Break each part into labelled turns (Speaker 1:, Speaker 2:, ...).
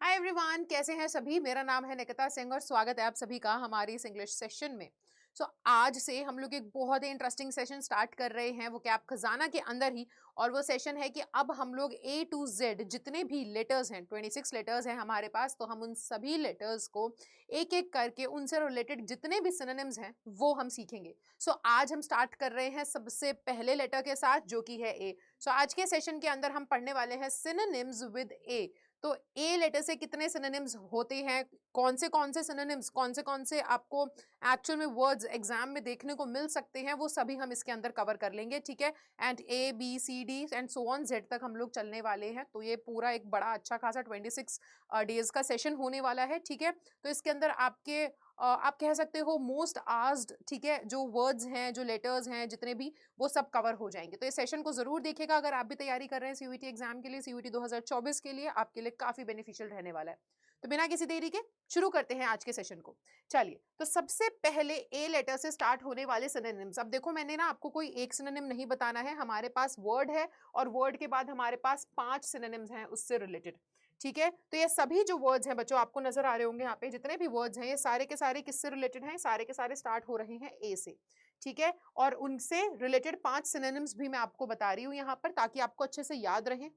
Speaker 1: Hi everyone, कैसे हैं सभी। मेरा नाम है निकिता सिंह और स्वागत है आप सभी का हमारी इस इंग्लिश सेशन में। आज से हम लोग एक बहुत ही इंटरेस्टिंग सेशन स्टार्ट कर रहे हैं वो कैब खजाना के अंदर ही। और वो सेशन है कि अब हम लोग ए टू जेड जितने भी लेटर्स हैं, 26 लेटर्स हैं हमारे पास, तो हम उन सभी लेटर्स को एक एक करके उनसे रिलेटेड जितने भी सिनोनिम्स हैं वो हम सीखेंगे। आज हम स्टार्ट कर रहे हैं सबसे पहले लेटर के साथ जो कि है ए। आज के सेशन के अंदर हम पढ़ने वाले हैं सिनोनिम्स विद ए। तो ए लेटर से कितने सिनोनिम्स होते हैं, कौन से सिनोनिम्स, कौन से आपको एक्चुअल में वर्ड्स एग्जाम में देखने को मिल सकते हैं, वो सभी हम इसके अंदर कवर कर लेंगे। ठीक है। And A B C D and so on Z तक हम लोग चलने वाले हैं। तो ये पूरा एक बड़ा अच्छा खासा 26 डेज का सेशन होने वाला है। ठीक है। तो इसके अंदर आपके आप कह सकते हो मोस्ट आस्क्ड, ठीक है, जो वर्ड्स हैं, जो लेटर्स हैं, जितने भी, वो सब कवर हो जाएंगे। तो इस सेशन को जरूर देखिएगा अगर आप भी तैयारी कर रहे हैं सीयूईटी एग्जाम के लिए, सीयूईटी 2024 के लिए आपके लिए काफी बेनिफिशियल रहने वाला है। तो बिना किसी देरी के शुरू करते हैं आज के सेशन को। चलिए, तो सबसे पहले ए लेटर से स्टार्ट होने वाले सिनोनिम्स। अब देखो, मैंने ना आपको कोई एक सिनोनिम नहीं बताना है, हमारे पास वर्ड है और वर्ड के बाद हमारे पास 5 सिनोनिम्स हैं उससे रिलेटेड। ठीक है। तो ये सभी जो वर्ड्स हैं बच्चों, आपको नजर आ रहे होंगे यहाँ पे जितने भी वर्ड्स हैं, ये सारे के सारे किससे रिलेटेड हैं, सारे के सारे स्टार्ट हो रहे हैं ए से। ठीक है। और उनसे रिलेटेड 5 सिनोनिम्स भी मैं आपको बता रही हूँ यहाँ पर, ताकि आपको अच्छे से याद रहे।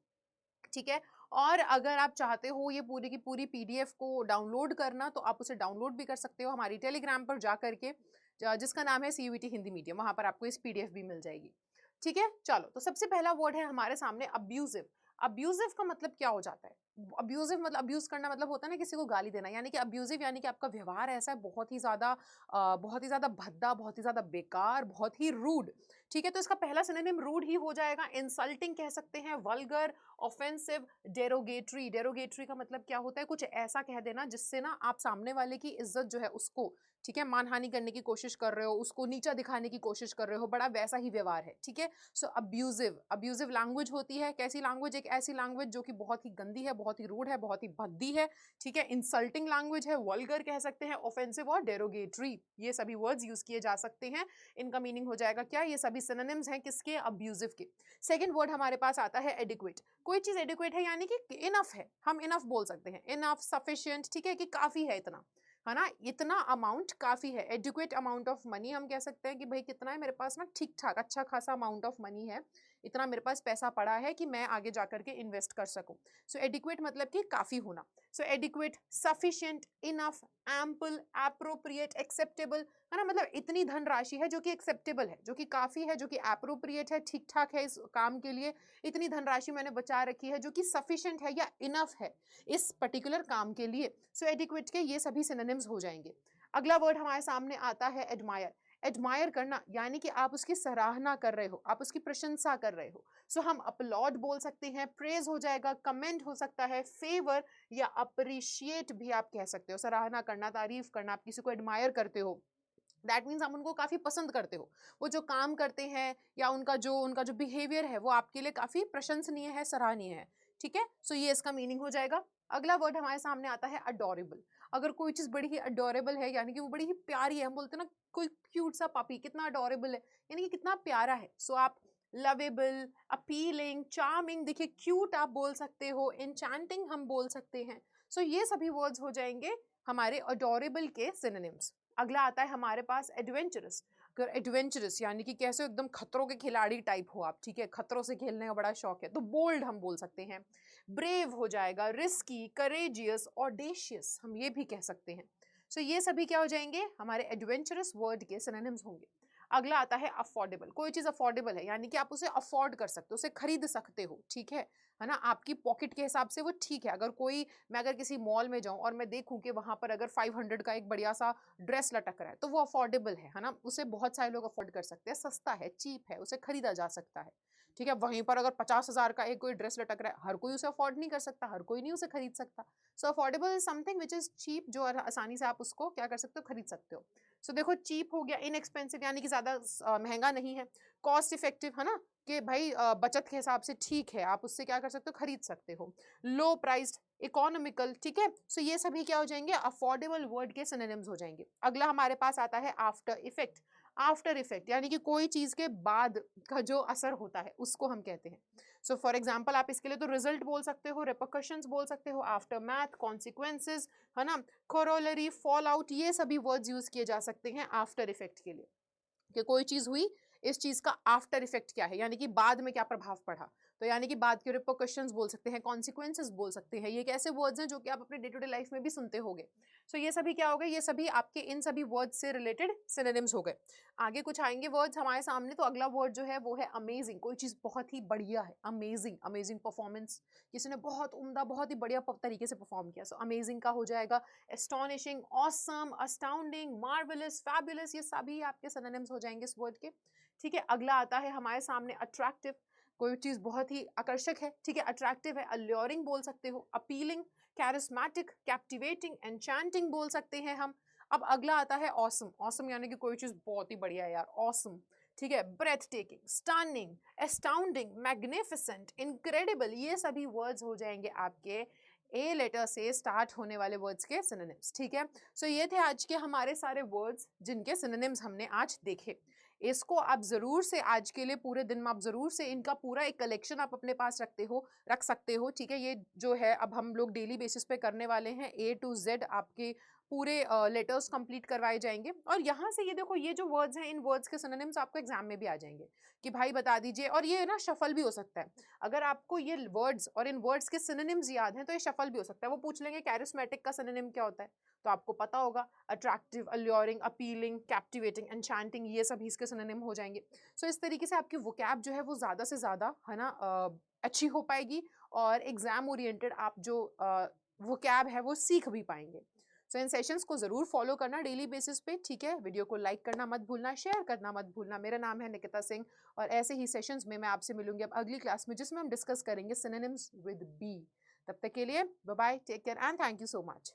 Speaker 1: ठीक है। और अगर आप चाहते हो ये पूरी की पूरी पीडीएफ को डाउनलोड करना, तो आप उसे डाउनलोड भी कर सकते हो हमारी टेलीग्राम पर जा करके, जिसका नाम है सीयूईटी हिंदी मीडियम। वहां पर आपको इस पीडीएफ भी मिल जाएगी। ठीक है। चलो, तो सबसे पहला वर्ड है हमारे सामने अब्यूजिव। अब्यूजिव का मतलब क्या हो जाता है? अब्यूजिव मतलब, अब्यूज करना मतलब होता है ना किसी को गाली देना, यानी कि अब्यूजिव यानी कि आपका व्यवहार ऐसा है बहुत ही ज्यादा भद्दा, बहुत ही ज्यादा बेकार, बहुत ही रूड। ठीक है। तो इसका पहला सिनोनिम रूड ही हो जाएगा। इंसल्टिंग कह सकते हैं, वल्गर, ऑफेंसिव, डेरोगेटरी। डेरोगेटरी का मतलब क्या होता है? कुछ ऐसा कह देना जिससे ना आप सामने वाले की इज्जत जो है उसको, ठीक है, मानहानि करने की कोशिश कर रहे हो, उसको नीचा दिखाने की कोशिश कर रहे हो, बड़ा वैसा ही व्यवहार है। ठीक है। सो अब्यूजिव, अब्यूजिव लैंग्वेज होती है। कैसी लैंग्वेज? एक ऐसी लैंग्वेज जो कि बहुत ही गंदी है, बहुत ही रूड है, बहुत ही भद्दी है। ठीक है। इंसल्टिंग लैंग्वेज है, वल्गर कह सकते हैं, ऑफेंसिव और डेरोगेटरी, ये सभी वर्ड्स यूज किए जा सकते हैं। इनका मीनिंग हो जाएगा क्या? ये सभी सिनोनिम्स हैं किसके? अब्यूजिव के। सेकेंड वर्ड हमारे पास आता है एडिक्वेट। कोई चीज एडिक्वेट है यानी कि इनफ है, हम इनफ बोल सकते हैं, इनफ, सफिशिएंट, ठीक है, कि काफी है, इतना है ना, इतना अमाउंट काफी है। एडिक्वेट अमाउंट ऑफ मनी, हम कह सकते हैं कि भाई कितना है मेरे पास ना, ठीक ठाक अच्छा खासा अमाउंट ऑफ मनी है, इतना मेरे पास पैसा पड़ा है कि मैं आगे जाकर के इन्वेस्ट कर सकूं। सो एडिक्वेट मतलब कि काफी होना। So adequate, sufficient, enough, ample, appropriate, acceptable, है ना, मतलब इतनी धनराशि है जो कि एक्सेप्टेबल है, जो कि काफी है, जो कि एप्रोप्रिएट है, ठीक ठाक है इस काम के लिए। इतनी धनराशि मैंने बचा रखी है जो कि सफिशिएंट है या इनफ है इस पर्टिकुलर काम के लिए। सो एडिक्वेट के ये सभी सिनोनिम्स हो जाएंगे। अगला वर्ड हमारे सामने आता है एडमायर। एडमायर करना यानी कि आप उसकी सराहना कर रहे हो, आप उसकी प्रशंसा कर रहे हो। सो हम अपलॉड बोल सकते हैं, प्रेज हो जाएगा, कमेंट हो सकता है, फेवर या अप्रिशिएट भी आप कह सकते हो। सराहना करना, तारीफ करना, आप किसी को एडमायर करते हो, दैट मीन्स आप उनको काफी पसंद करते हो। वो जो काम करते हैं या उनका जो बिहेवियर है वो आपके लिए काफी प्रशंसनीय है, सराहनीय है। ठीक है। सो ये इसका मीनिंग हो जाएगा। अगला वर्ड हमारे सामने आता है अडोरेबल। अगर कोई चीज बड़ी ही अडोरेबल है यानी कि वो बड़ी ही प्यारी है, हम बोलते हैं ना कोई क्यूट सा पपी कितना अडोरेबल है, यानी कि कितना प्यारा है। सो आप लवेबल, अपीलिंग, चार्मिंग, देखिए क्यूट आप बोल सकते हो, एन्चैंटिंग हम बोल सकते हैं। सो ये सभी वर्ड्स हो जाएंगे हमारे अडोरेबल के सिनोनिम्स। अगला आता है हमारे पास एडवेंचरस। अगर एडवेंचरस यानी कि कैसे एकदम खतरों के खिलाड़ी टाइप हो आप, ठीक है, खतरों से खेलने का बड़ा शौक है, तो बोल्ड हम बोल सकते हैं। ब्रेव हो जाएगा, रिस्की, करेजियस, ऑडेशियस हम ये भी कह सकते हैं। सो ये सभी क्या हो जाएंगे? हमारे एडवेंचरस वर्ड के सिनोनिम्स होंगे। अगला आता है अफोर्डेबल। कोई चीज अफोर्डेबल है यानी कि आप उसे अफोर्ड कर सकते हो, उसे खरीद सकते हो, ठीक है ना, आपकी पॉकेट के हिसाब से वो ठीक है। मैं अगर किसी मॉल में जाऊं और मैं देखूं कि वहां पर अगर 500 का एक बढ़िया सा ड्रेस लटक रहा है, तो वो अफोर्डेबल है ना, उसे बहुत सारे लोग अफोर्ड कर सकते हैं, सस्ता है, चीप है, उसे खरीदा जा सकता है। ठीक है। वहीं पर अगर 50,000 का एक कोई ड्रेस लटक रहा है, हर कोई उसे अफोर्ड नहीं कर सकता, हर कोई नहीं उसे खरीद सकता। So affordable is something which is cheap, जो आसानी से आप उसको क्या कर सकते हो, खरीद सकते हो। सो देखो, चीप हो गया, इनएक्सपेंसिव यानी कि ज्यादा महंगा नहीं है, कॉस्ट इफेक्टिव है ना, कि भाई बचत के हिसाब से ठीक है, आप उससे क्या कर सकते हो, खरीद सकते हो। लो प्राइस्ड, इकोनॉमिकल, ठीक है। सो ये सभी क्या हो जाएंगे? अफोर्डेबल वर्ड के सिनोनिम्स हो जाएंगे। अगला हमारे पास आता है आफ्टर इफेक्ट। आफ्टर इफेक्ट यानी कि कोई चीज के बाद का जो असर होता है उसको हम कहते हैं। सो फॉर एग्जाम्पल आप इसके लिए तो रिजल्ट बोल सकते हो, रिपरकशंस बोल सकते हो, आफ्टर मैथ, कॉन्सिक्वेंसेज, है ना, कोरोलरी, फॉल आउट, ये सभी वर्ड्स यूज किए जा सकते हैं आफ्टर इफेक्ट के लिए कि कोई चीज हुई, इस चीज का आफ्टर इफेक्ट क्या है, यानी कि बाद में क्या प्रभाव पड़ा। तो यानी कि बाद के रिपरकशंस बोल सकते हैं, कॉन्सिक्वेंसेस बोल सकते हैं। ये एक ऐसे वर्ड्स हैं जो कि आप अपने डे टू डे लाइफ में भी सुनते होंगे। सो ये सभी क्या हो गए, ये सभी आपके इन सभी वर्ड्स से रिलेटेड सिनोनिम्स हो गए। आगे कुछ आएंगे वर्ड्स हमारे सामने। तो अगला वर्ड जो है वो है अमेजिंग। कोई चीज बहुत ही बढ़िया है, अमेजिंग, अमेजिंग परफॉर्मेंस, किसी ने बहुत उम्दा, बहुत ही बढ़िया तरीके से परफॉर्म किया। सो अमेजिंग का हो जाएगा astonishing, awesome, astounding, marvellous, fabulous, ये सभी आपके सिनोनिम्स हो जाएंगे इस वर्ड के। ठीक है, अगला आता है हमारे सामने अट्रैक्टिव। कोई चीज बहुत ही आकर्षक है, ठीक है, अट्रैक्टिव है, अल्योरिंग बोल सकते हो, अपीलिंग, कैरिस्मेटिक, कैप्टिवेटिंग, एन्चेंटिंग बोल सकते हैं हम। अब अगला आता है ऑसम। ऑसम यानी कि कोई चीज बहुत ही बढ़िया है यार, ऑसम, ठीक है, breathtaking, stunning, astounding, magnificent, incredible, ये सभी वर्ड्स हो जाएंगे आपके ए लेटर से स्टार्ट होने वाले वर्ड्स के सिनोनिम्स। ठीक है, सो ये थे आज के हमारे सारे वर्ड्स जिनके सिनोनिम्स हमने आज देखे। इसको आप जरूर से आज के लिए पूरे दिन में आप जरूर से इनका पूरा एक कलेक्शन आप अपने पास रख सकते हो। ठीक है, ये जो है अब हम लोग डेली बेसिस पे करने वाले हैं, A to Z आपके पूरे लेटर्स कंप्लीट करवाए जाएंगे। और यहाँ से ये देखो, ये जो वर्ड्स हैं इन वर्ड्स के सिनोनिम्स आपको एग्जाम में भी आ जाएंगे कि भाई बता दीजिए। और ये ना शफल भी हो सकता है, अगर आपको ये वर्ड्स और इन वर्ड्स के सिनोनिम्स याद हैं तो ये शफल भी हो सकता है। वो पूछ लेंगे कैरिस्मेटिक का सिनोनिम क्या होता है, तो आपको पता होगा attractive, alluring, appealing, captivating, enchanting, ये सभी इसके सिनोनिम हो जाएंगे। सो इस तरीके से आपकी वोकैब जो है वो ज़्यादा से ज़्यादा, है ना, अच्छी हो पाएगी और एग्जाम ओरिएंटेड आप जो वोकैब है वो सीख भी पाएंगे। सो इन सेशंस को ज़रूर फॉलो करना डेली बेसिस पे। ठीक है, वीडियो को लाइक करना मत भूलना, शेयर करना मत भूलना। मेरा नाम है निकिता सिंह और ऐसे ही सेशंस में मैं आपसे मिलूंगी अब अगली क्लास में जिसमें हम डिस्कस करेंगे सिनोनिम्स विद बी। तब तक के लिए bye bye, take care and thank you so much.